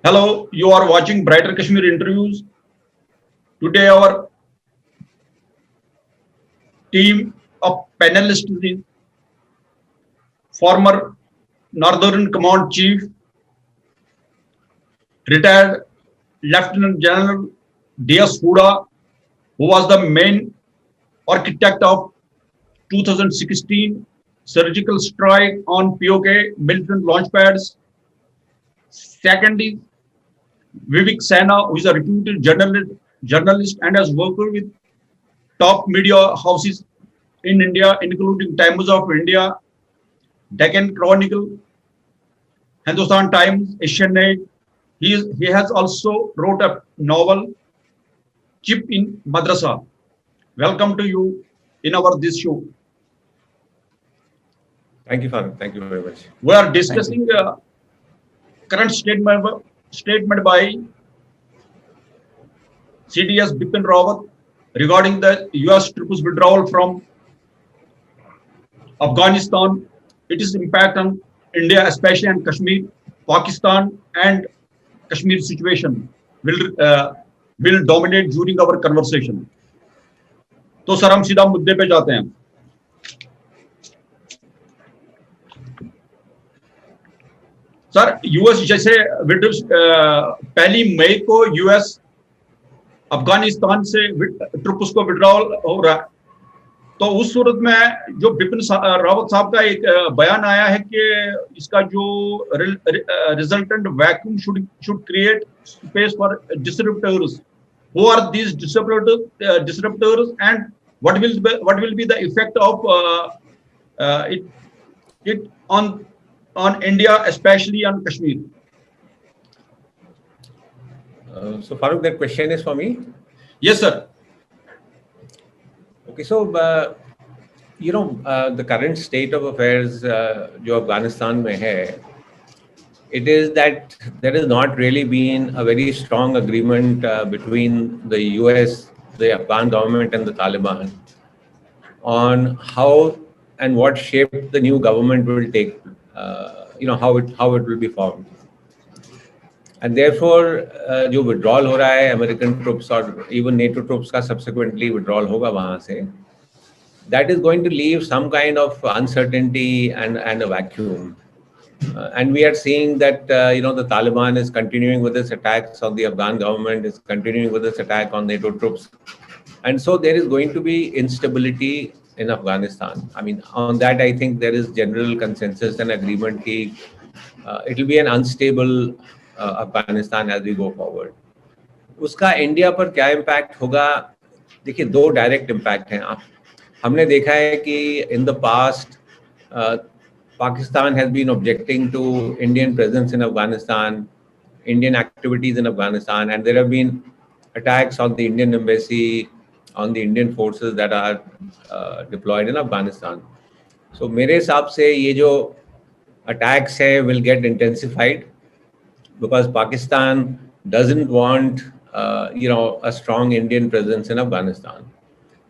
Hello, you are watching Brighter Kashmir interviews. Today, our team of panelists is former Northern Command Chief, retired Lieutenant General D.S. Huda, who was the main architect of 2016 surgical strike on POK militant launch pads. Second is Vivek Sena, who is a reputed journalist and has worked with top media houses in India, including Times of India, Deccan Chronicle, Hindustan Times, Asian Age. He has also wrote a novel, Chip in Madrasa. Welcome to you in our this show. Thank you, Farooq. Thank you very much. We are discussing current statement by CDS Bipin Rawat regarding the US troops withdrawal from Afghanistan, its impact on India, especially on Kashmir, Pakistan, and Kashmir situation will dominate during our conversation. तो sir हम सीधा मुद्दे पे जाते हैं. Sir US जैसे पहली मई को यूएस अफगानिस्तान से ट्रूप्स को विड्रॉल हो रहा है, तो उस सूरत में जो बिपिन रावत साहब का एक बयान आया है कि इसका जो resultant vacuum should create space for disruptors. Who are these disruptors and what will be the effect of it on India, especially on Kashmir? So Farooq, that question is for me? Yes, sir. Okay, so the current state of affairs जो अफगानिस्तान में है, it is that there has not really been a very strong agreement between the US, the Afghan government and the Taliban on how and what shape the new government will take, how it will be formed. And therefore, जो withdrawal हो रहा है American troops और even NATO troops का subsequently withdrawal होगा वहाँ से, that is going to leave some kind of uncertainty and a vacuum. And we are seeing that the Taliban is continuing with its attacks on the Afghan government, is continuing with its attack on NATO troops, and so there is going to be instability in Afghanistan. I mean, on that I think there is general consensus and agreement that it will be an unstable Afghanistan as we go forward. उसका India पर क्या impact होगा? देखिए, दो direct impact हैं. हमने देखा है कि in the past Pakistan has been objecting to Indian presence in Afghanistan, Indian activities in Afghanistan, and there have been attacks on the Indian embassy, on the Indian forces that are deployed in Afghanistan. So मेरे हिसाब से ये जो attacks है will get intensified because Pakistan doesn't want a strong Indian presence in Afghanistan.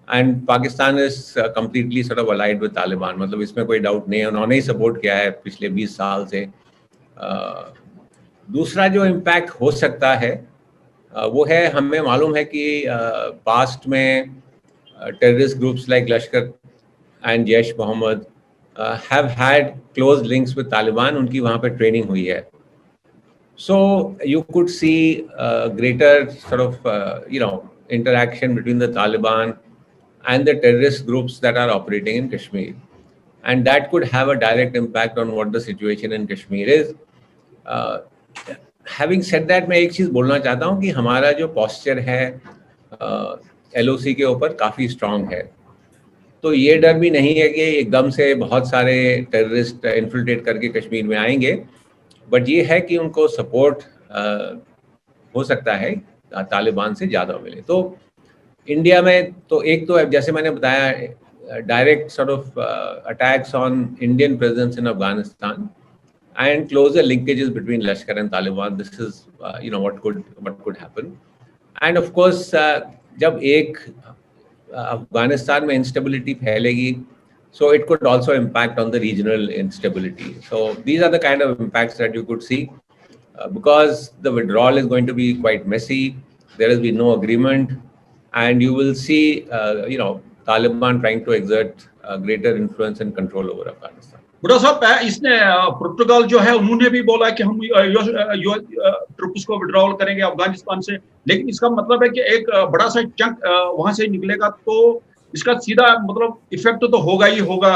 And Pakistan is completely sort of allied with Taliban. मतलब इसमें कोई doubt नहीं है, उन्होंने ही सपोर्ट किया है पिछले 20 साल से. दूसरा जो इम्पैक्ट हो सकता है वो है, हमें मालूम है कि पास्ट में terrorist groups like Lashkar and Jaish Mohammed have had close links with Taliban. उनकी वहाँ पे ट्रेनिंग हुई है. So you could see greater sort of interaction between the Taliban and the terrorist groups that are operating in Kashmir, and that could have a direct impact on what the situation in Kashmir is. Having said that, मैं एक चीज़ बोलना चाहता हूँ कि हमारा जो posture है LOC के ऊपर काफ़ी strong है, तो ये डर भी नहीं है कि एकदम से बहुत सारे terrorist infiltrate करके कश्मीर में आएंगे, बट ये है कि उनको सपोर्ट हो सकता है तालिबान से ज़्यादा मिले. तो इंडिया में तो एक तो जैसे मैंने बताया direct sort of attacks on Indian presence in Afghanistan and closer linkages between Lashkar and Taliban. This is what could happen. And of course जब एक अफगानिस्तान में इंस्टेबिलिटी फैलेगी, so it could also impact on the regional instability. So these are the kind of impacts that you could see. because the withdrawal is going to be quite messy. There has been no agreement, and you will see, Taliban trying to exert greater influence and control over Afghanistan. बुढ़ा साहब इसने पुर्तगाल जो है उन्होंने भी बोला कि हम ट्रूप्स को विड्रॉल करेंगे अफगानिस्तान से, लेकिन इसका मतलब है कि एक बड़ा सा चंक वहां से निकलेगा तो इसका सीधा मतलब इफेक्ट तो होगा ही होगा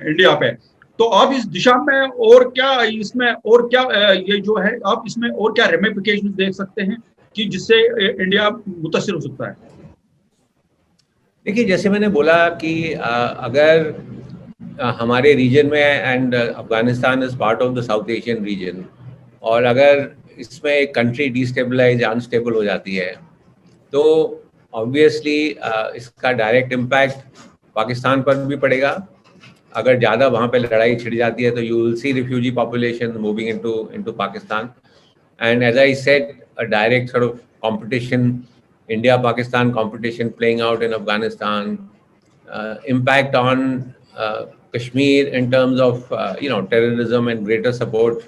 इंडिया पे। तो आप इस दिशा में और क्या इसमें और क्या ये जो है आप इसमें और क्या रेमिफिकेशन देख सकते हैं कि जिससे इंडिया मुतासिर हो सकता है? देखिए, जैसे मैंने बोला कि अगर हमारे रीजन में, and Afghanistan is part of the south Asian region, और अगर इसमें एक कंट्री डिस्टेबलाइज अनस्टेबल हो जाती है तो ऑब्वियसली इसका डायरेक्ट इम्पैक्ट पाकिस्तान पर भी पड़ेगा। अगर ज़्यादा वहाँ पे लड़ाई छिड़ जाती है तो you will see refugee population moving into Pakistan, and as I said a direct sort of competition, India-Pakistan competition playing out in Afghanistan, impact on Kashmir in terms of terrorism and greater support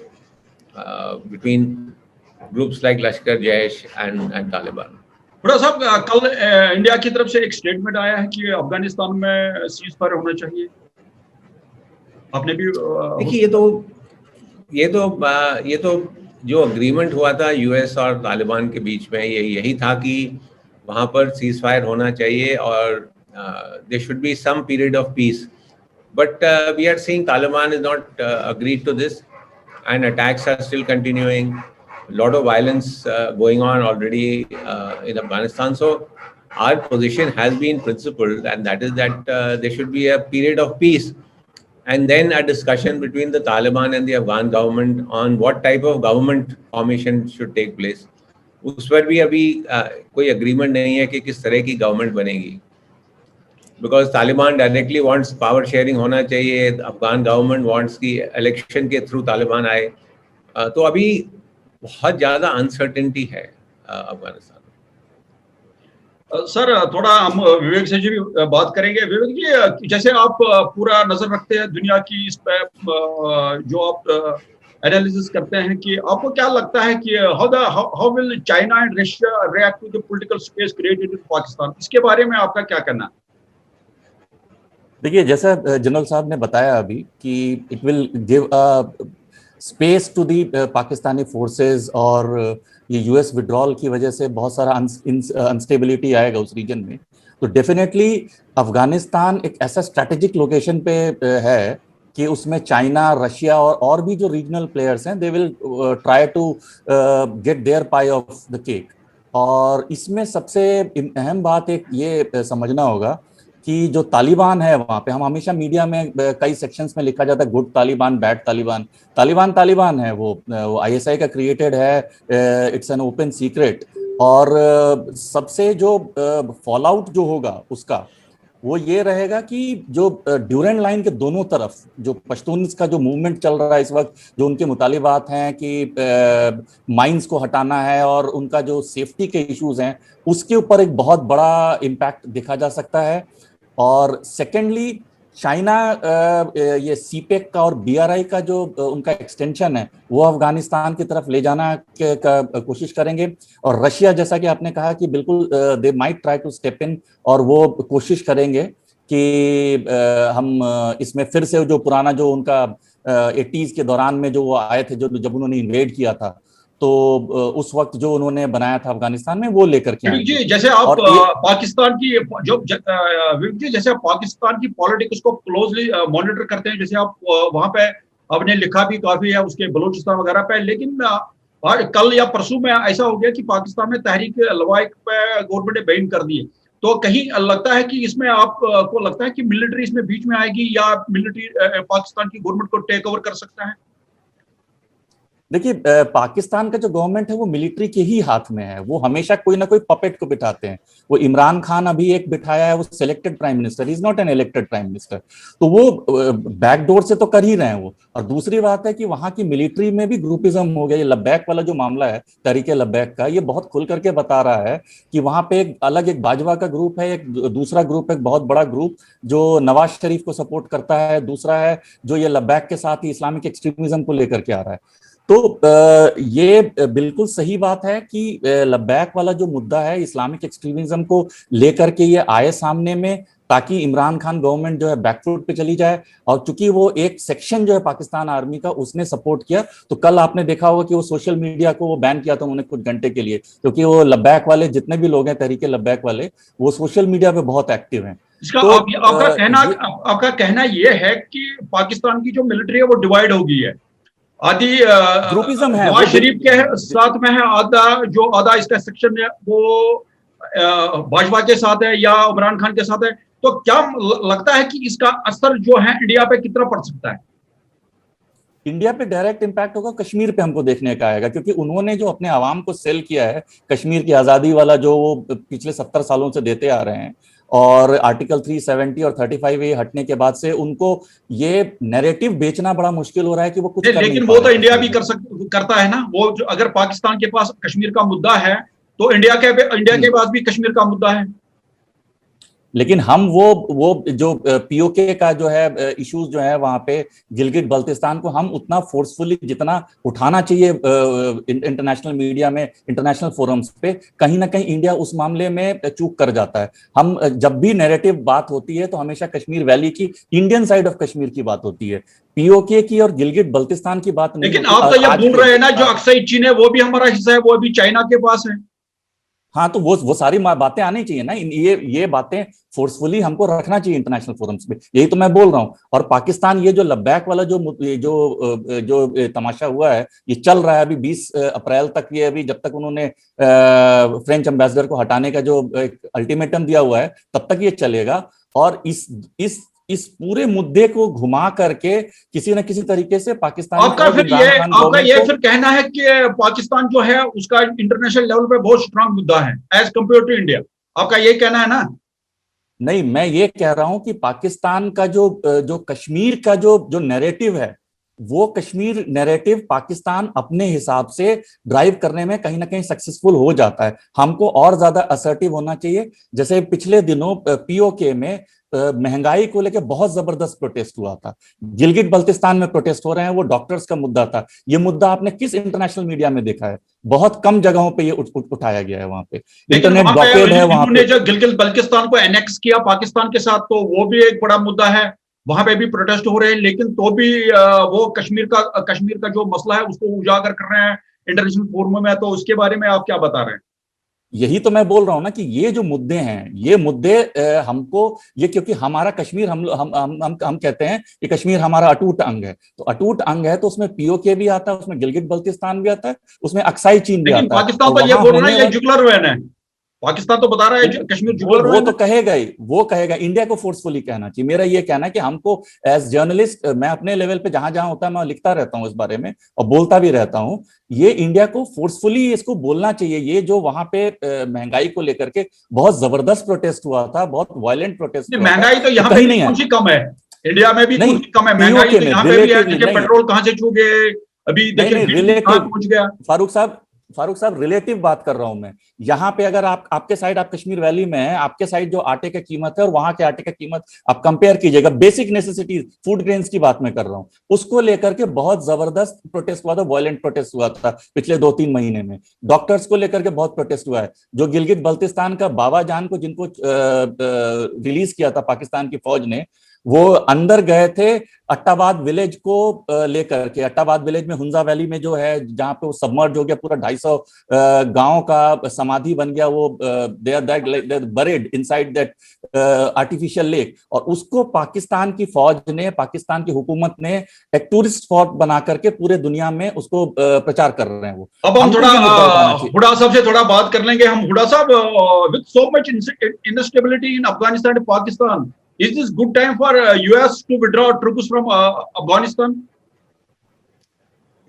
between groups like Lashkar Jaish and Taliban. बड़ा साहब, कल India की तरफ से एक statement आया है कि अफगानिस्तान में सीज फायर होना चाहिए। आपने भी देखिए, ये तो जो अग्रीमेंट हुआ था यूएस और तालिबान के बीच में, यही था कि वहाँ पर सीज फायर होना चाहिए और there should be some period of peace, but we are seeing Taliban is not agreed to this and attacks are still continuing, lot of violence going on already in Afghanistan. So our position has been principled, and that is that there should be a period of peace, and then a discussion between the Taliban and the Afghan government on what type of government formation should take place. उस पर भी अभी कोई agreement नहीं है कि किस तरह की government बनेगी, because Taliban directly wants power sharing होना चाहिए, Afghan government wants कि election के through Taliban आए, तो अभी बहुत ज्यादा अनसर्टेनिटी है अफगानिस्तान में। सर, थोड़ा हम विवेक से जी भी बात करेंगे। विवेक जी, जैसे आप पूरा नजर रखते हैं दुनिया की इस पे, जो आप एनालिसिस करते हैं, कि आपको क्या लगता है कि how will China and Russia react to the political space created in Pakistan? इसके बारे में आपका क्या कहना है? देखिए, जैसा जनरल साहब ने बताया अभी कि it will give space to the Pakistani forces, और ये यूएस विड्रॉल की वजह से बहुत सारा अनस्टेबिलिटी आएगा उस रीजन में। तो डेफिनेटली अफगानिस्तान एक ऐसा स्ट्रैटेजिक लोकेशन पे है कि उसमें चाइना, रशिया और भी जो रीजनल प्लेयर्स हैं, they will try to get their pie of the cake. और इसमें सबसे अहम बात एक ये समझना होगा कि जो तालिबान है वहाँ पे, हम हमेशा मीडिया में कई सेक्शंस में लिखा जाता है गुड तालिबान, बैड तालिबान। तालिबान है, वो आईएसआई का क्रिएटेड है, इट्स एन ओपन सीक्रेट। और सबसे जो फॉल आउट जो होगा उसका वो ये रहेगा कि जो ड्यूरेंट लाइन के दोनों तरफ जो पश्तून्स का जो मूवमेंट चल रहा है इस वक्त, जो उनके मुतालिबात हैं कि माइंस को हटाना है और उनका जो सेफ्टी के इश्यूज हैं, उसके ऊपर एक बहुत बड़ा इम्पैक्ट देखा जा सकता है। और सेकेंडली, चाइना ये सीपेक का और बीआरआई का जो उनका एक्सटेंशन है वो अफगानिस्तान की तरफ ले जाना का कोशिश करेंगे। और रशिया, जैसा कि आपने कहा कि बिल्कुल they might try to step in, और वो कोशिश करेंगे कि हम इसमें फिर से जो पुराना जो उनका 80s के दौरान में जो वो आए थे, जब उन्होंने इन्वेड किया था, तो उस वक्त जो उन्होंने बनाया था अफगानिस्तान में, वो लेकर के जी, जैसे आप पाकिस्तान की जैसे आप पाकिस्तान की पॉलिटिक्स को क्लोजली मॉनिटर करते हैं, जैसे आप वहां पे आपने लिखा भी काफी है उसके बलूचिस्तान वगैरह पे, लेकिन कल या परसों में ऐसा हो गया कि पाकिस्तान में तहरीक लवाइक पे गवर्नमेंट ने बैन कर दिए। तो कहीं लगता है कि इसमें आपको लगता है कि मिलिट्री इसमें बीच में आएगी, या मिलिट्री पाकिस्तान की गवर्नमेंट को टेक ओवर कर सकता है? देखिए, पाकिस्तान का जो गवर्नमेंट है वो मिलिट्री के ही हाथ में है। वो हमेशा कोई ना कोई पपेट को बिठाते हैं। वो इमरान खान अभी एक बिठाया है, वो selected prime minister, is not an elected prime minister. तो वो बैकडोर से तो कर ही रहे हैं वो। और दूसरी बात है कि वहां की मिलिट्री में भी ग्रुपिज्म हो गया। ये लब्बैक वाला जो मामला है, तहरीके लब्बैक का, ये बहुत खुल करके बता रहा है कि वहां पे एक बाजवा का ग्रुप है, एक दूसरा ग्रुप, एक बहुत बड़ा ग्रुप जो नवाज शरीफ को सपोर्ट करता है, दूसरा है जो ये लब्बैक के साथ ही इस्लामिक एक्सट्रीमिज्म को लेकर के आ रहा है। तो ये बिल्कुल सही बात है कि लद्दाख वाला जो मुद्दा है इस्लामिक एक्सट्रीमिज्म को लेकर के ये आए सामने में, ताकि इमरान खान गवर्नमेंट जो है बैकफुट पे चली जाए। और चूंकि वो एक सेक्शन जो है पाकिस्तान आर्मी का उसने सपोर्ट किया, तो कल आपने देखा होगा कि वो सोशल मीडिया को वो बैन किया था उन्होंने कुछ घंटे के लिए, क्योंकि वो लद्दाख वाले जितने भी लोग हैं तहरीके लद्दाख वाले, वो सोशल मीडिया पे बहुत एक्टिव हैं। इसका तो आपका कहना ये है कि पाकिस्तान की जो मिलिट्री है वो डिवाइड हो गई है, आधी ग्रुपिज्म है, नवाज शरीफ के साथ में है, आधा इसका सेक्शन है वो भाजपा के साथ है या इमरान खान के साथ है। तो क्या लगता है कि इसका असर जो है इंडिया पे कितना पड़ सकता है? इंडिया पे डायरेक्ट इंपैक्ट होगा, कश्मीर पे हमको देखने का आएगा, क्योंकि उन्होंने जो अपने आवाम को सेल किया है कश्मीर की आजादी वाला, जो वो पिछले 70 सालों से देते आ रहे हैं, और आर्टिकल 370 और 35A हटने के बाद से उनको ये नैरेटिव बेचना बड़ा मुश्किल हो रहा है कि वो कुछ कर लेकिन नहीं वो पा तो रहे इंडिया भी करता है ना। वो जो अगर पाकिस्तान के पास कश्मीर का मुद्दा है तो इंडिया के पास भी कश्मीर का मुद्दा है। लेकिन हम वो जो पीओके का जो है इश्यूज जो है वहां पे गिलगिट बल्तिस्तान को हम उतना फोर्सफुली जितना उठाना चाहिए इंटरनेशनल मीडिया में, इंटरनेशनल फोरम्स पे, कहीं ना कहीं इंडिया उस मामले में चूक कर जाता है। हम जब भी नैरेटिव बात होती है तो हमेशा कश्मीर वैली की, इंडियन साइड ऑफ कश्मीर की बात होती है, पीओके की और गिलगिट बल्तिस्तान की बात नहीं। लेकिन आप तो ये भूल रहे हैं ना, जो अक्साई चीन है वो भी हमारा हिस्सा है, वो भी चाइना के पास है। हाँ, तो वो सारी बातें आनी चाहिए ना, ये बातें फोर्सफुली हमको रखना चाहिए इंटरनेशनल फोरम्स पे, यही तो मैं बोल रहा हूँ। और पाकिस्तान ये जो लद्दाख वाला जो तमाशा हुआ है, ये चल रहा है अभी 20 अप्रैल तक, ये अभी जब तक उन्होंने फ्रेंच एम्बेसडर को हटाने का जो अल्टीमेटम दिया हुआ है तब तक ये चलेगा। और इस पूरे मुद्दे को घुमा करके किसी न किसी तरीके से पाकिस्तान आपका ये फिर कहना है कि पाकिस्तान जो है उसका इंटरनेशनल लेवल पे बहुत स्ट्रांग मुद्दा है एज कंपेयर टू इंडिया, आपका ये कहना है ना? नहीं, मैं ये कह रहा हूं कि पाकिस्तान का जो कश्मीर का जो नैरेटिव है, वो कश्मीर नैरेटिव पाकिस्तान अपने हिसाब से ड्राइव करने में कहीं ना कहीं सक्सेसफुल हो जाता है। हमको और ज्यादा असर्टिव होना चाहिए। जैसे पिछले दिनों पीओके में महंगाई को लेकर बहुत जबरदस्त प्रोटेस्ट हुआ था, गिलगिट बल्तिस्तान में प्रोटेस्ट हो रहे हैं, वो डॉक्टर्स का मुद्दा था। ये मुद्दा आपने किस इंटरनेशनल मीडिया में देखा है? बहुत कम जगहों पे ये उठाया गया है। वहां पे इंटरनेट ब्लॉकेड है, वहां पे जो गिलगिट बल्तिस्तान को एनेक्स किया पाकिस्तान के साथ, तो वो भी एक बड़ा मुद्दा है, वहां पे भी प्रोटेस्ट हो रहे हैं। लेकिन तो भी वो कश्मीर का जो मसला है उसको उजागर कर रहे हैं इंटरनेशनल फोरम में। तो उसके बारे में आप क्या बता रहे हैं? यही तो मैं बोल रहा हूं ना कि ये जो मुद्दे हैं, ये मुद्दे हमको, ये क्योंकि हमारा कश्मीर, हम कहते हैं कि कश्मीर हमारा अटूट अंग है, तो अटूट अंग है तो उसमें पीओके भी आता है, उसमें गिलगिट बल्तिस्तान भी आता है, उसमें अक्साई चीन भी आता है। पाकिस्तान तो ये बोल रहा है ये जुगलर वैन है, पाकिस्तान तो बता रहा है कश्मीर जुगलर वो तो कहेगा ही, वो कहेगा। इंडिया को फोर्सफुली कहना चाहिए। मेरा ये कहना है कि हमको एज जर्नलिस्ट, मैं अपने लेवल पे जहां जहां होता है मैं लिखता रहता हूं इस बारे में और बोलता भी रहता हूं, ये इंडिया को फोर्सफुली इसको बोलना चाहिए। ये जो वहां पे महंगाई को लेकर के बहुत जबरदस्त प्रोटेस्ट हुआ था, बहुत वायलेंट प्रोटेस्ट, महंगाई तो यहाँ पे नहीं है, कम है, इंडिया में भी कुछ कम है महंगाई, तो यहाँ पे भी है। देखिए पेट्रोल कहां से छू गए, अभी देखिए पहुंच गया। फारूक साहब रिलेटिव बात कर रहा हूं मैं। यहाँ पे अगर आपके साइड, आप कश्मीर वैली में है, आपके साइड जो आटे का कीमत है और वहां के आटे का कीमत आप कंपेयर कीजिएगा, बेसिक नेसेसिटीज फूड ग्रेन्स की बात मैं कर रहा हूं, उसको लेकर के बहुत जबरदस्त प्रोटेस्ट हुआ था, वायलेंट प्रोटेस्ट हुआ था पिछले 2-3 महीने में। डॉक्टर्स को लेकर के बहुत प्रोटेस्ट हुआ है। जो गिलगित बल्तिस्तान का बाबा जान को जिनको रिलीज किया था पाकिस्तान की फौज ने, वो अंदर गए थे अट्टाबाद विलेज को लेकर के। अट्टाबाद विलेज में हुंजा वैली में जो है, जहां पे वो सबमर्ज हो गया, पूरा 250 गांव का समाधि बन गया, वो they are buried inside that artificial lake, और उसको पाकिस्तान की फौज ने, पाकिस्तान की हुकूमत ने एक टूरिस्ट स्पॉट बना करके पूरे दुनिया में उसको प्रचार कर रहे हैं। वो अब हम थोड़ा हुडा साहब से थोड़ा बात कर लेंगे। हम हुडा साहब, with so much instability in Afghanistan and Pakistan, is this good time for US to withdraw troops from Afghanistan?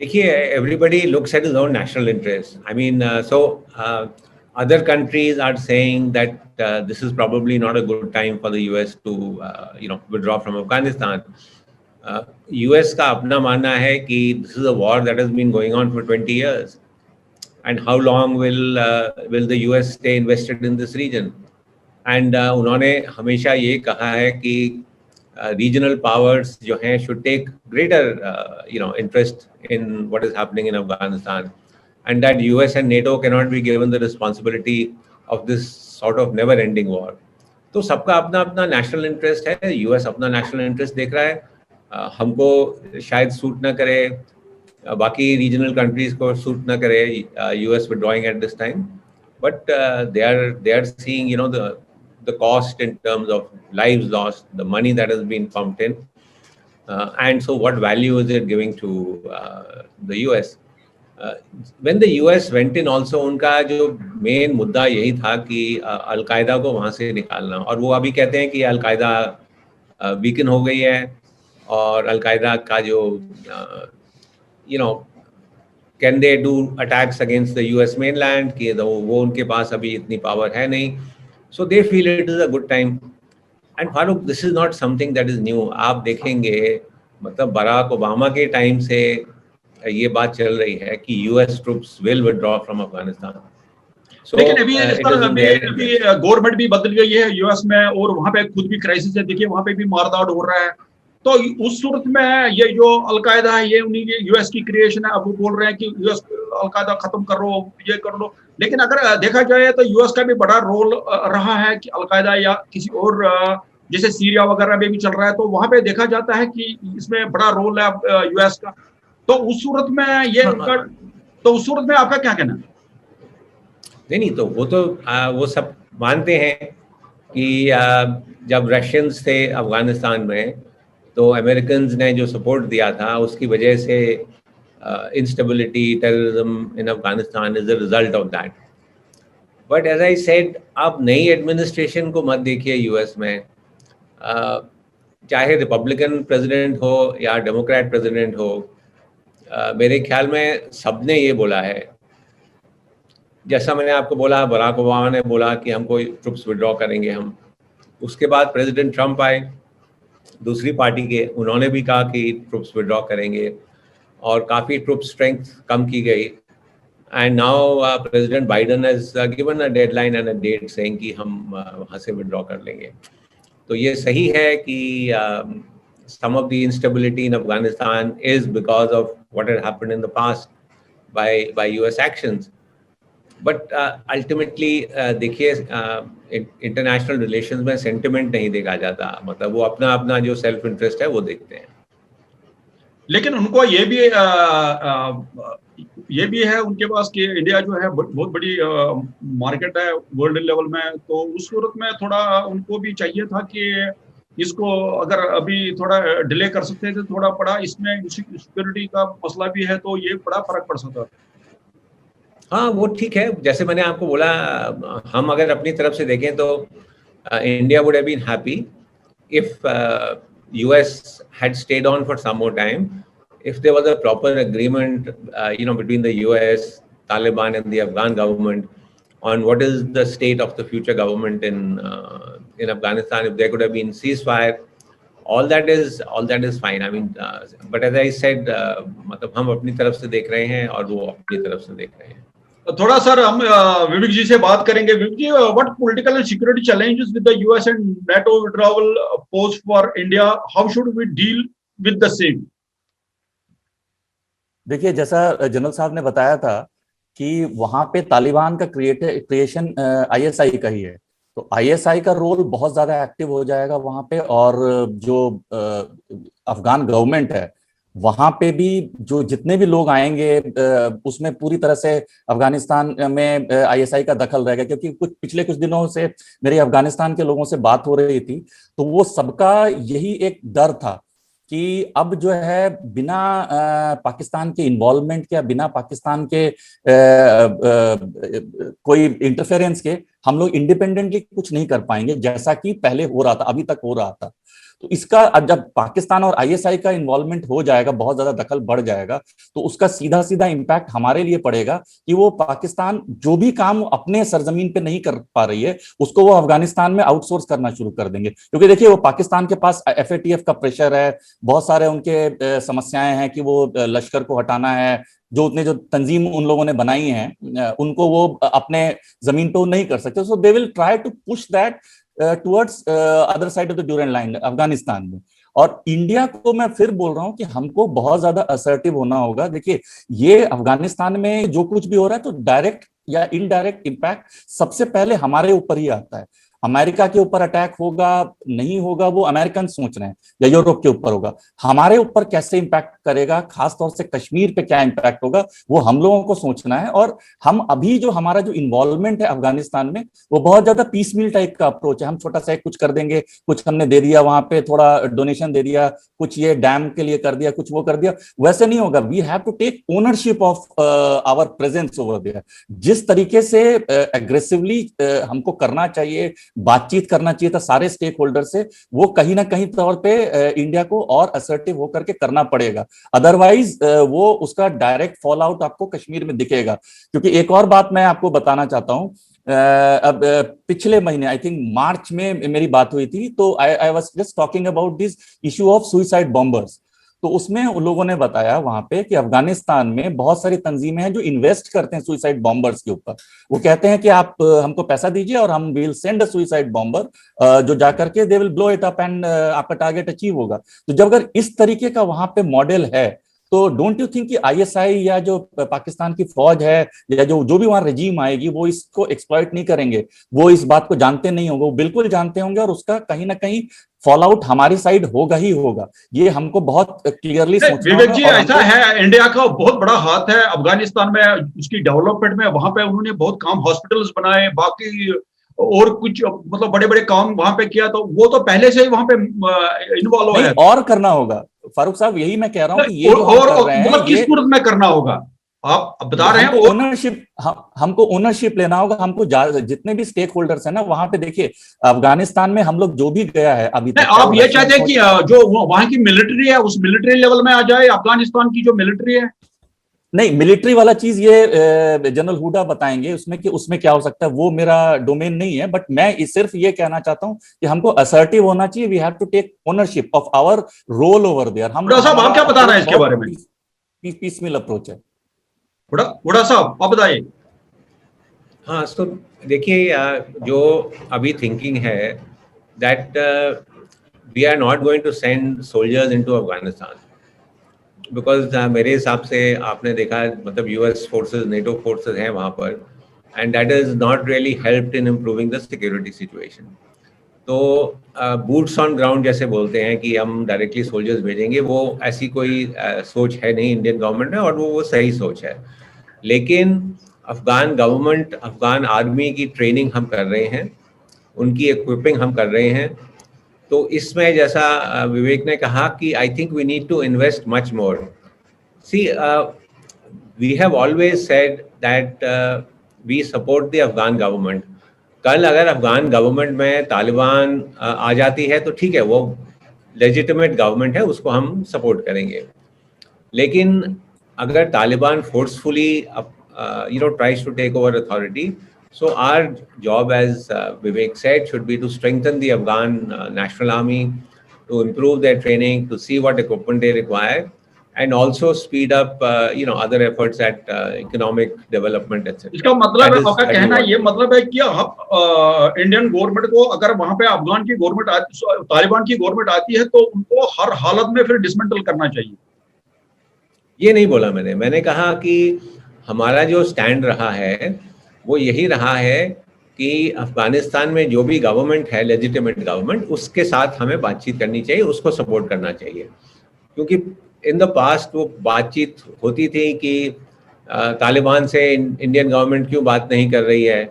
देखिए, everybody looks at his own national interest. I mean, other countries are saying that this is probably not a good time for the US to, withdraw from Afghanistan. US का अपना मानना है कि this is a war that has been going on for 20 years, and how long will the US stay invested in this region? And उन्होंने हमेशा ये कहा है कि regional powers जो हैं should take greater interest in what is happening in Afghanistan, and that US and NATO cannot be given the responsibility of this sort of never ending war. तो सबका अपना अपना नेशनल इंटरेस्ट है, US अपना national interest देख रहा है, हमको शायद सूट ना करे, बाकी रीजनल कंट्रीज को सूट ना करे US withdrawing at this time, but they are seeing the cost in terms of lives lost, the money that has been pumped in, and so what value is it giving to the US? When the US went in also, उनका जो main मुद्दा यही था कि al Qaeda को वहाँ से निकालना, और वो अभी कहते हैं कि अलकायदा वीकन हो गई है, और अलकायदा का जो can they do attacks against the US mainland, कि वो उनके पास अभी इतनी पावर है नहीं, so they feel it is a good time. And Farooq, this is not something that is new. आप देखेंगे मतलब बराक ओबामा के टाइम से ये बात चल रही है कि US troops will withdraw from Afghanistan. So, लेकिन अभी गवर्नमेंट भी बदल गई है यूएस में, और वहां पे खुद भी क्राइसिस है, देखिए वहां पे भी मारदाड़ हो रहा है। तो उस सूरत में ये जो अलकायदा है ये उन्हीं की यूएस की क्रिएशन है। अब वो बोल रहे हैं कि यूएस अलकायदा खत्म कर लो, ये कर लो, लेकिन अगर देखा जाए तो यूएस का भी बड़ा रोल रहा है कि अलकायदा या किसी और जैसे सीरिया वगैरह में भी चल रहा है, तो वहां पे देखा जाता है कि इसमें बड़ा रोल है यूएस का। तो उस सूरत में ये तो उस सूरत में आपका क्या कहना है? नहीं, तो वो सब मानते हैं कि जब रशियंस थे अफगानिस्तान में तो अमेरिकन्स ने जो सपोर्ट दिया था उसकी वजह से instability, terrorism in Afghanistan is the result of that. But as I said, आप नई एडमिनिस्ट्रेशन को मत देखिए यूएस में, चाहे रिपब्लिकन प्रेसिडेंट हो या डेमोक्रेट प्रेसिडेंट हो, मेरे ख्याल में सबने ये बोला है, जैसा मैंने आपको बोला बराक ओबामा ने बोला कि हमको ट्रुप्स विड्रॉ करेंगे हम, उसके बाद प्रेसिडेंट ट्रंप आए दूसरी पार्टी के, उन्होंने भी कहा कि ट्रुप्स विड्रॉ करेंगे, और काफ़ी ट्रुप स्ट्रेंथ कम की गई, and now president Biden has given a deadline and a date saying कि हम वहाँ से विड्रॉ कर लेंगे। तो ये सही है कि some of the instability in Afghanistan is because of what had happened in the past by US actions. But ultimately देखिए इंटरनेशनल रिलेशंस में सेंटिमेंट नहीं देखा जाता, मतलब वो अपना अपना जो सेल्फ इंटरेस्ट है वो देखते हैं। लेकिन उनको ये भी है उनके पास कि इंडिया जो है बहुत बड़ी मार्केट है वर्ल्ड लेवल में, तो उस सूरत में थोड़ा उनको भी चाहिए था कि इसको अगर अभी थोड़ा डिले कर सकते थे, थोड़ा बड़ा इसमें सिक्योरिटी का मसला भी है, तो ये बड़ा फर्क पड़ सकता है। हाँ, वो ठीक है, जैसे मैंने आपको बोला, हम अगर अपनी तरफ से देखें तो India would have been happy if US had stayed on for some more time, if there was a proper agreement between the US, Taliban and the Afghan government on what is the state of the future government in Afghanistan, if there could have been ceasefire, all that is fine. I mean, but as I said, मतलब हम अपनी तरफ से देख रहे हैं और वो अपनी तरफ से देख रहे हैं। थोड़ा सर हम विवेक जी से बात करेंगे। Vivek ji, what political and security challenges with the US and NATO withdrawal pose for India, how should we deal with the same? देखिए, जैसा जनरल साहब ने बताया था कि वहां पे तालिबान का क्रिएशन ISI का ही है, तो ISI का रोल बहुत ज्यादा एक्टिव हो जाएगा वहां पे, और जो अफगान गवर्नमेंट है वहां पे भी जो जितने भी लोग आएंगे उसमें पूरी तरह से अफगानिस्तान में ISI का दखल रहेगा, क्योंकि पिछले कुछ दिनों से मेरी अफगानिस्तान के लोगों से बात हो रही थी, तो वो सबका यही एक डर था कि अब जो है बिना पाकिस्तान के इन्वॉल्वमेंट के, बिना पाकिस्तान के कोई इंटरफेरेंस के हम लोग इंडिपेंडेंटली कुछ नहीं कर पाएंगे, जैसा कि पहले हो रहा था, अभी तक हो रहा था। तो इसका जब पाकिस्तान और ISI का इन्वॉल्वमेंट हो जाएगा, बहुत ज्यादा दखल बढ़ जाएगा, तो उसका सीधा सीधा इम्पैक्ट हमारे लिए पड़ेगा कि वो पाकिस्तान जो भी काम अपने सरजमीन पे नहीं कर पा रही है उसको वो अफगानिस्तान में आउटसोर्स करना शुरू कर देंगे, क्योंकि देखिए वो पाकिस्तान के पास FATF का प्रेशर है, बहुत सारे उनके समस्याएं हैं कि वो लश्कर को हटाना है, जो तंजीम उन लोगों ने बनाई हैं उनको वो अपने जमीन पे नहीं कर सकते, so they will try to push that towards other side of the Durand line, Afghanistan में। और इंडिया को मैं फिर बोल रहा हूं कि हमको बहुत ज्यादा असर्टिव होना होगा। देखिए, ये अफगानिस्तान में जो कुछ भी हो रहा है, तो डायरेक्ट या इनडायरेक्ट इम्पैक्ट सबसे पहले हमारे ऊपर ही आता है। अमेरिका के ऊपर अटैक होगा नहीं होगा वो अमेरिकन सोच रहे हैं, या यूरोप के ऊपर होगा। हमारे ऊपर कैसे इंपैक्ट करेगा, खासतौर से कश्मीर पे क्या इंपैक्ट होगा, वो हम लोगों को सोचना है। और हम अभी जो हमारा जो इन्वॉल्वमेंट है अफगानिस्तान में, वो बहुत ज्यादा पीस मिल टाइप का अप्रोच है। हम छोटा सा कुछ कर देंगे, कुछ हमने दे दिया वहां पे, थोड़ा डोनेशन दे दिया, कुछ ये डैम के लिए कर दिया, कुछ वो कर दिया, वैसे नहीं होगा। We have to take ownership of our presence over there. जिस तरीके से एग्रेसिवली हमको करना चाहिए, बातचीत करना चाहिए था सारे स्टेक होल्डर से, वो कहीं ना कहीं तौर पे इंडिया को और असर्टिव होकर के करना पड़ेगा। अदरवाइज वो उसका डायरेक्ट फॉल आउट आपको कश्मीर में दिखेगा। क्योंकि एक और बात मैं आपको बताना चाहता हूं, अब पिछले महीने आई थिंक मार्च में मेरी बात हुई थी, तो I was just talking about this issue of suicide bombers. तो उसमें उन लोगों ने बताया वहां पे कि अफगानिस्तान में बहुत सारी तंजीमें हैं जो इन्वेस्ट करते हैं सुइसाइड बॉम्बर्स के ऊपर। वो कहते हैं कि आप हमको पैसा दीजिए और हम will send a suicide bomber, जो जाकर के they will blow it up and आपका टारगेट अचीव होगा। तो जब अगर इस तरीके का वहां पे मॉडल है, तो डोंट यू थिंक कि आईएसआई या जो पाकिस्तान की फौज है या जो भी वहां रजीम आएगी, वो इसको एक्सप्लॉइट नहीं करेंगे? वो इस बात को जानते नहीं होंगे, वो बिल्कुल जानते होंगे, और उसका कहीं ना कहीं फॉल आउट हमारी साइड होगा ही होगा। ये हमको बहुत क्लियरली सोचना विवेक जी, होगा। और ऐसा है, इंडिया का बहुत बड़ा हाथ है अफगानिस्तान में, उसकी डेवलपमेंट में। वहां पे उन्होंने बहुत काम, हॉस्पिटल्स बनाए, बाकी और कुछ मतलब बड़े बड़े काम वहां पे किया, तो वो तो पहले से ही वहां पे इन्वॉल्व है। और करना होगा फारूक साहब, यही मैं कह रहा हूं कि ये जो हम और कर रहे हैं, मतलब किस ये सूरत में करना होगा, आप बता रहे हैं? हमको ओनरशिप, हमको ओनरशिप लेना होगा। हमको जितने भी स्टेक होल्डर्स हैं ना वहां पे, देखिए अफगानिस्तान में हम लोग जो भी गया है अभी तक, आप ये चाहते हैं कि जो वहां की मिलिट्री है उस मिलिट्री लेवल में आ जाए, अफगानिस्तान की जो मिलिट्री है? नहीं, मिलिट्री वाला चीज ये जनरल हुडा बताएंगे उसमें कि उसमें क्या हो सकता है, वो मेरा डोमेन नहीं है। बट मैं सिर्फ ये कहना चाहता हूं कि हमको असर्टिव होना चाहिए। We have to take ownership of our role over there. हम साहब, आप क्या बता रहे हैं इसके बारे में? पीसफुल अप्रोच है। हुडा साहब, आप बताइए। हाँ, तो देखिए, जो अभी थिंकिंग है that we are not going to send soldiers into Afghanistan, because मेरे हिसाब से आपने देखा, मतलब यूएस फोर्सेस, नेटो फोर्सेस हैं वहाँ पर, and that is not really helped in improving the security situation. तो बूट्स ऑन ग्राउंड जैसे बोलते हैं कि हम डायरेक्टली सोल्जर्स भेजेंगे, वो ऐसी कोई सोच है नहीं इंडियन गवर्नमेंट में, और वो सही सोच है। लेकिन अफगान गवर्नमेंट, अफगान आर्मी की ट्रेनिंग हम कर रहे हैं, उनकी इक्विपिंग हम कर रहे हैं। तो इसमें जैसा विवेक ने कहा कि I think we need to invest much more. See, we have always said that we support the Afghan government. कल अगर अफगान गवर्नमेंट में तालिबान आ जाती है तो ठीक है, वो लेजिटिमेट गवर्नमेंट है, उसको हम सपोर्ट करेंगे। लेकिन अगर Taliban forcefully tries to take over authority, so our job, as Vivek said, should be to strengthen the Afghan National Army, to improve their training, to see what equipment they require, and also speed up other efforts at economic development, etc. इसका मतलब है, आपका कहना ये मतलब है कि Indian government को, अगर वहां पे अफगान की गवर्नमेंट, तालिबान की गवर्नमेंट आती है, तो उनको हर हालत में फिर डिसमेंटल करना चाहिए? ये नहीं बोला मैंने कहा कि हमारा जो स्टैंड रहा है वो यही रहा है कि अफगानिस्तान में जो भी गवर्नमेंट है, लेजिटिमेट गवर्नमेंट, उसके साथ हमें बातचीत करनी चाहिए, उसको सपोर्ट करना चाहिए। क्योंकि इन द पास्ट वो बातचीत होती थी कि तालिबान से इंडियन गवर्नमेंट क्यों बात नहीं कर रही है।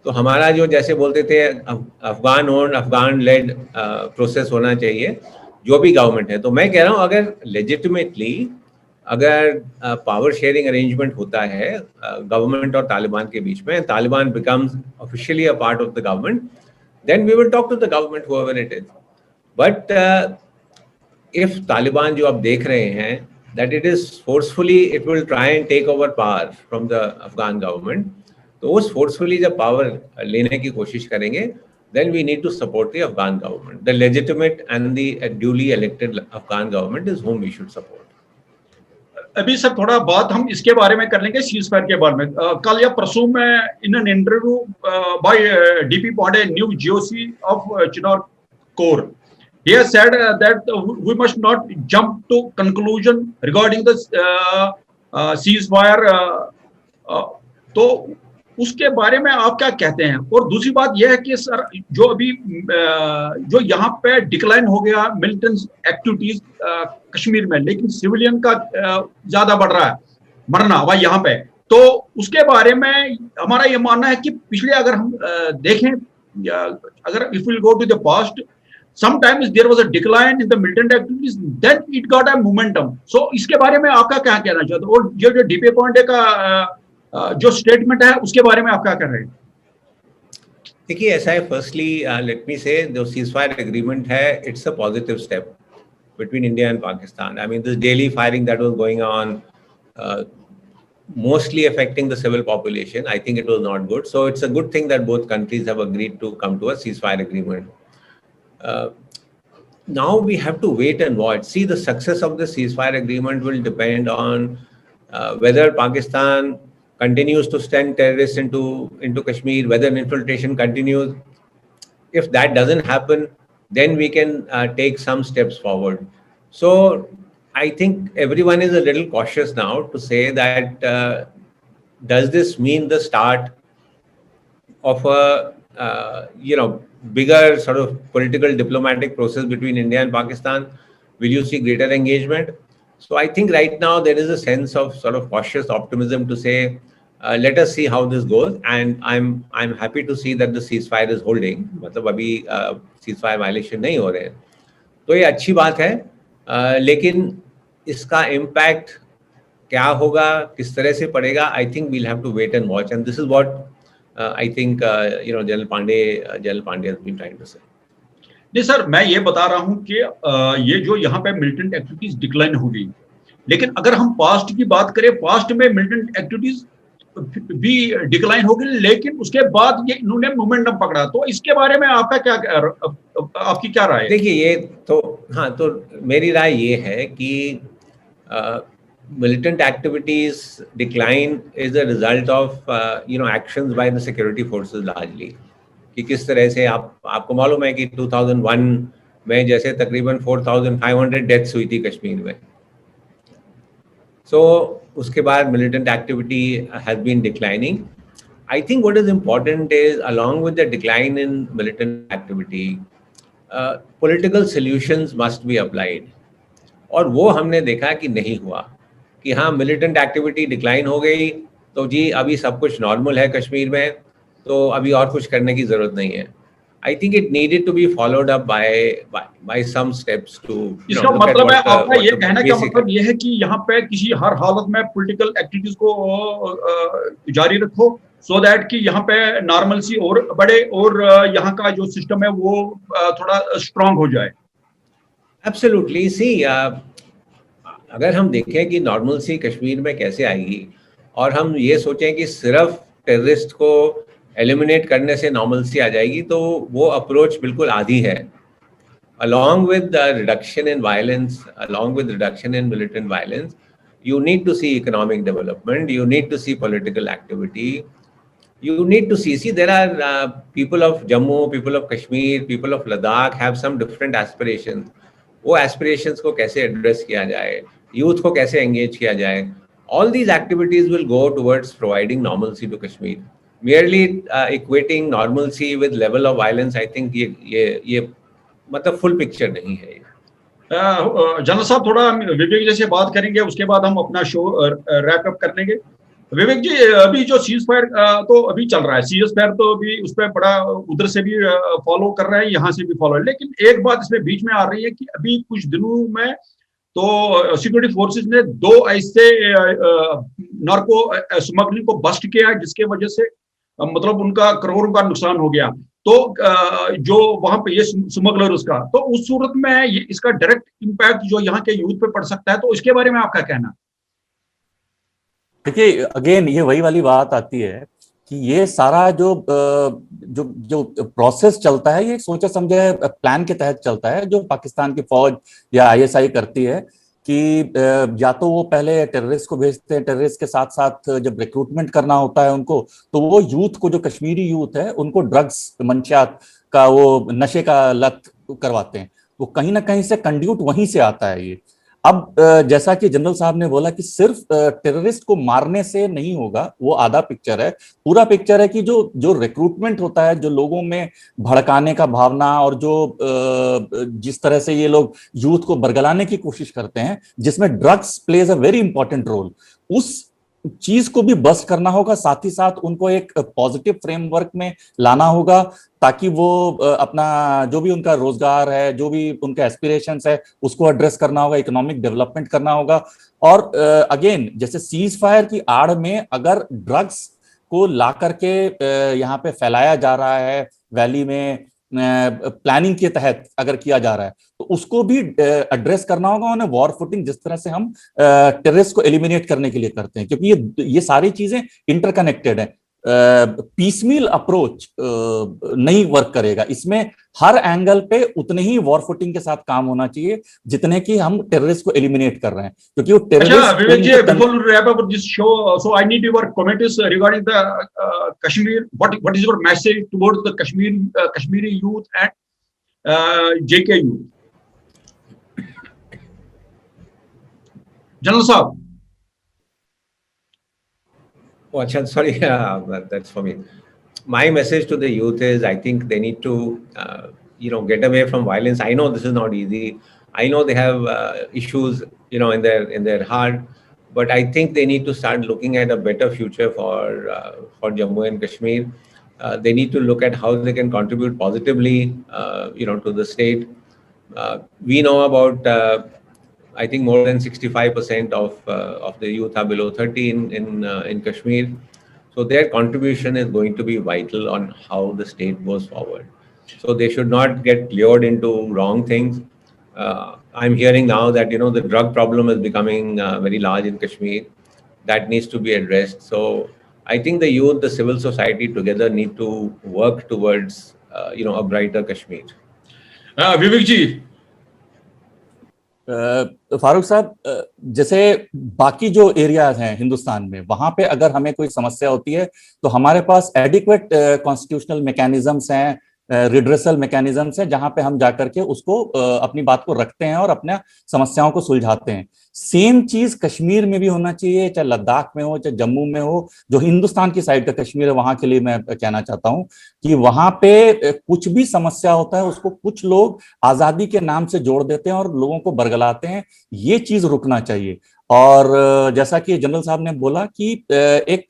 तो हमारा जो, जैसे बोलते थे, Afghan own, Afghan led process होना चाहिए जो भी गवर्नमेंट है। तो मैं कह रहा हूँ, अगर लेजिटिमेटली अगर पावर शेयरिंग अरेंजमेंट होता है गवर्नमेंट और तालिबान के बीच में, Taliban becomes officially a part of the government, then we will talk to the government however it is. But if Taliban, जो आप देख रहे हैं, that it is forcefully, it will try and take over power from the Afghan government, तो उस forcefully जब power लेने की कोशिश करेंगे, then we need to support the Afghan government. The legitimate and the duly elected Afghan government is whom we should support. अभी sir थोड़ा बात हम इसके बारे में कर लेंगे, सीज फायर के बारे में। कल या परसों में in an interview by DP Pandey, new GOC of Chinar corps, he has said that we must not jump to conclusion regarding the ceasefire. तो उसके बारे में आप क्या कहते हैं? और दूसरी बात यह है कि सर जो अभी जो यहाँ पे डिक्लाइन हो गया मिलिटेंट एक्टिविटीज कश्मीर में, लेकिन सिविलियन का ज्यादा बढ़ रहा है मरना हुआ यहाँ पे, तो उसके बारे में हमारा ये मानना है कि पिछले अगर हम देखें, अगर if will go to the past, sometimes there was a decline in the militant activities, then it got a momentum. So इसके बारे में आपका क्या कहना चाहते हो? और ये जो डीपी पांडे का जो स्टेटमेंट है उसके बारे में आप क्या कर रहे हैं? देखिए ऐसा है, फर्स्टली लेट मी से जो सीजफायर एग्रीमेंट है, it's a positive step between India and Pakistan. I mean this daily firing that was going on, mostly affecting the civil population, I think it was not good. So it's a good thing that both countries have agreed to come to a ceasefire agreement. Now we have to wait and watch. See, the success of the ceasefire agreement will depend on whether Pakistan continues to send terrorists into Kashmir, whether infiltration continues. If that doesn't happen, then we can take some steps forward. So I think everyone is a little cautious now to say that does this mean the start of a bigger sort of political diplomatic process between India and Pakistan? Will you see greater engagement? So I think right now there is a sense of sort of cautious optimism to say let us see how this goes, and I'm happy to see that the ceasefire is holding. मतलब अभी ceasefire violation नहीं हो रहे हैं, तो ये अच्छी बात है. लेकिन इसका इम्पैक्ट क्या होगा, किस तरह से पड़ेगा, I think we'll have to wait and watch, and this is what I think general Pandey has been trying to say. नहीं सर, मैं ये बता रहा हूं कि ये जो यहाँ पे मिलिटेंट एक्टिविटीज डिक्लाइन हो गई, लेकिन अगर हम पास्ट की बात करें, पास्ट में मिलिटेंट एक्टिविटीज भी डिक्लाइन हो गई, लेकिन उसके बाद ये इन्होंने मोमेंटम पकड़ा. तो इसके बारे में आपका आपकी क्या राय है? देखिए ये तो हाँ, तो मेरी राय ये है कि militant activities decline is a result of actions by the security forces largely. कि किस तरह से आपको मालूम है कि 2001 में जैसे तकरीबन 4,500 डेथ्स हुई थी कश्मीर में. So उसके बाद militant activity has been declining. I think what is important is, along with the decline in militant activity, political solutions must be applied. और वो हमने देखा कि नहीं हुआ, कि हाँ मिलिटेंट एक्टिविटी डिक्लाइन हो गई तो जी अभी सब कुछ नॉर्मल है कश्मीर में, तो अभी और कुछ करने की जरूरत नहीं है. I think it needed to be followed up by some steps too. इसका मतलब है, आपका ये कहने का मतलब ये है कि यहाँ पे किसी हर हालत में पॉलिटिकल एक्टिविटीज को जारी रखो, सो दैट कि यहाँ पे नॉर्मलसी और बढ़े और यहाँ का जो सिस्टम है वो थोड़ा स्ट्रांग हो जाए. एब्सोल्युटली. सी अगर हम देखें कि नॉर्मलसी कश्मीर में कैसे आएगी, और हम ये सोचें कि सिर्फ टेररिस्ट को एलिमिनेट करने से नॉर्मलसी आ जाएगी, तो वो अप्रोच बिल्कुल आधी है. along with the reduction in violence, along with reduction in militant violence, you need to see economic development, you need to see political activity, you need to see there are people of Jammu, people of Kashmir, people of Ladakh have some different aspirations. वो aspirations को कैसे address किया जाए, youth को कैसे engage किया जाए, all these activities will go towards providing normalcy to Kashmir. Merely equating normalcy with level of violence, I think ये मतलब full picture नहीं है. जनरल साहब, थोड़ा हम विवेक जी से बात करेंगे, उसके बाद हम अपना शो रैप अप कर लेंगे. विवेक जी, अभी जो सीज फायर तो अभी चल रहा है, सीज फायर तो अभी उस पर बड़ा उधर से भी फॉलो कर रहे हैं, यहाँ से भी फॉलो है, लेकिन एक बात इसमें बीच में आ रही है कि अभी कुछ दिनों में तो सिक्योरिटी फोर्सेस ने 2 ऐसे नार्को स्मगलिंग को बस्ट किया है, जिसके वजह से मतलब उनका करोड़ों का नुकसान हो गया. तो जो वहां पे ये स्मगलर उसका, तो उस सूरत में ये इसका डायरेक्ट इम्पैक्ट जो यहाँ के यूथ पे पड़ सकता है, तो इसके बारे में आपका कहना? देखिए, अगेन ये वही वाली बात आती है कि ये सारा जो प्रोसेस चलता है, ये सोचा समझे प्लान के तहत चलता है, जो पाकिस्तान की फौज या आईएसआई करती है. कि या तो वो पहले टेररिस्ट को भेजते हैं, टेररिस्ट के साथ साथ जब रिक्रूटमेंट करना होता है उनको, तो वो यूथ को, जो कश्मीरी यूथ है, उनको ड्रग्स, मंशियात का, वो नशे का लत करवाते हैं। वो कहीं ना कहीं से कंड्यूट वहीं से आता है ये। अब जैसा कि जनरल साहब ने बोला कि सिर्फ टेररिस्ट को मारने से नहीं होगा, वो आधा पिक्चर है। पूरा पिक्चर है कि जो जो रिक्रूटमेंट होता है, जो लोगों में भड़काने का भावना, और जो जिस तरह से ये लोग यूथ को बरगलाने की कोशिश करते हैं, जिसमें drugs plays a very important role, उस चीज को भी बस्ट करना होगा। साथ ही साथ उनको एक पॉजिटिव फ्रेमवर्क में लाना होगा, ताकि वो अपना जो भी उनका रोजगार है, जो भी उनका एस्पिरेशंस है, उसको एड्रेस करना होगा, इकोनॉमिक डेवलपमेंट करना होगा। और अगेन, जैसे सीज फायर की आड़ में अगर ड्रग्स को ला करके यहाँ पे फैलाया जा रहा है, वैली में प्लानिंग के तहत अगर किया जा रहा है, तो उसको भी एड्रेस करना होगा उन्हें, वॉर फुटिंग, जिस तरह से हम टेररिस्ट को एलिमिनेट करने के लिए करते हैं, क्योंकि ये सारी चीजें इंटरकनेक्टेड है। पीसमील अप्रोच नहीं वर्क करेगा, इसमें हर एंगल पे उतने ही वॉर फुटिंग के साथ काम होना चाहिए जितने कि हम टेररिस्ट को एलिमिनेट कर रहे हैं, क्योंकि वो अच्छा, terrorist. Vivek ji, before we wrap up this show, so I need your comments regarding the Kashmir. What is your message towards the Kashmiri youth and JK youth? General Saab. Oh, achha, sorry, that's for me. My message to the youth is, I think they need to, get away from violence. I know this is not easy. I know they have issues, in their heart, but I think they need to start looking at a better future for Jammu and Kashmir. They need to look at how they can contribute positively, to the state. We know about. I think more than 65% of the youth are below 30 in Kashmir. So their contribution is going to be vital on how the state goes forward. So they should not get lured into wrong things. I'm hearing now that, the drug problem is becoming very large in Kashmir. That needs to be addressed. So I think the youth, the civil society together need to work towards, a brighter Kashmir. Vivek ji. Farooq साहब, जैसे बाकी जो areas हैं हिंदुस्तान में, वहां पे अगर हमें कोई समस्या होती है तो हमारे पास एडिक्वेट कॉन्स्टिट्यूशनल मैकेनिज्म्स हैं, रिड्रेसल मैकेनिज्म्स हैं, जहां पे हम जाकर के उसको अपनी बात को रखते हैं और अपने समस्याओं को सुलझाते हैं। सेम चीज कश्मीर में भी होना चाहिए, चाहे लद्दाख में हो, चाहे जम्मू में हो। जो हिंदुस्तान की साइड का कश्मीर है, वहां के लिए मैं कहना चाहता हूं कि वहां पे कुछ भी समस्या होता है, उसको कुछ लोग आजादी के नाम से जोड़ देते हैं और लोगों को बरगलाते हैं। ये चीज रुकना चाहिए। और जैसा कि जनरल साहब ने बोला कि एक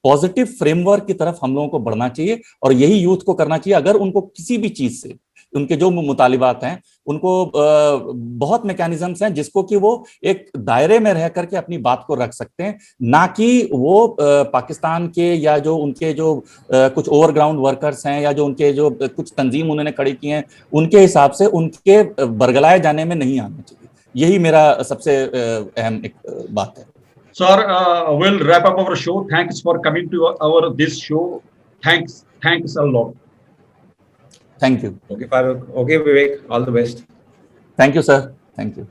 पॉजिटिव फ्रेमवर्क की तरफ हम लोगों को बढ़ना चाहिए, और यही यूथ को करना चाहिए। अगर उनको किसी भी चीज से, उनके जो मुतालिबात हैं, उनको बहुत मैकेनिज्म्स हैं जिसको कि वो एक दायरे में रह करके अपनी बात को रख सकते हैं, ना कि वो पाकिस्तान के या जो उनके जो कुछ ओवरग्राउंड वर्कर्स हैं, या जो उनके जो कुछ तंजीम उन्होंने खड़ी की हैं, उनके हिसाब से उनके बरगलाए जाने में नहीं आना चाहिए। यही मेरा सबसे अहम एक बात है। Sir, we'll wrap up our show. Thanks for coming to this show. Thanks a lot. Thank you. Okay, Farooq. Okay, Vivek. All the best. Thank you, sir. Thank you.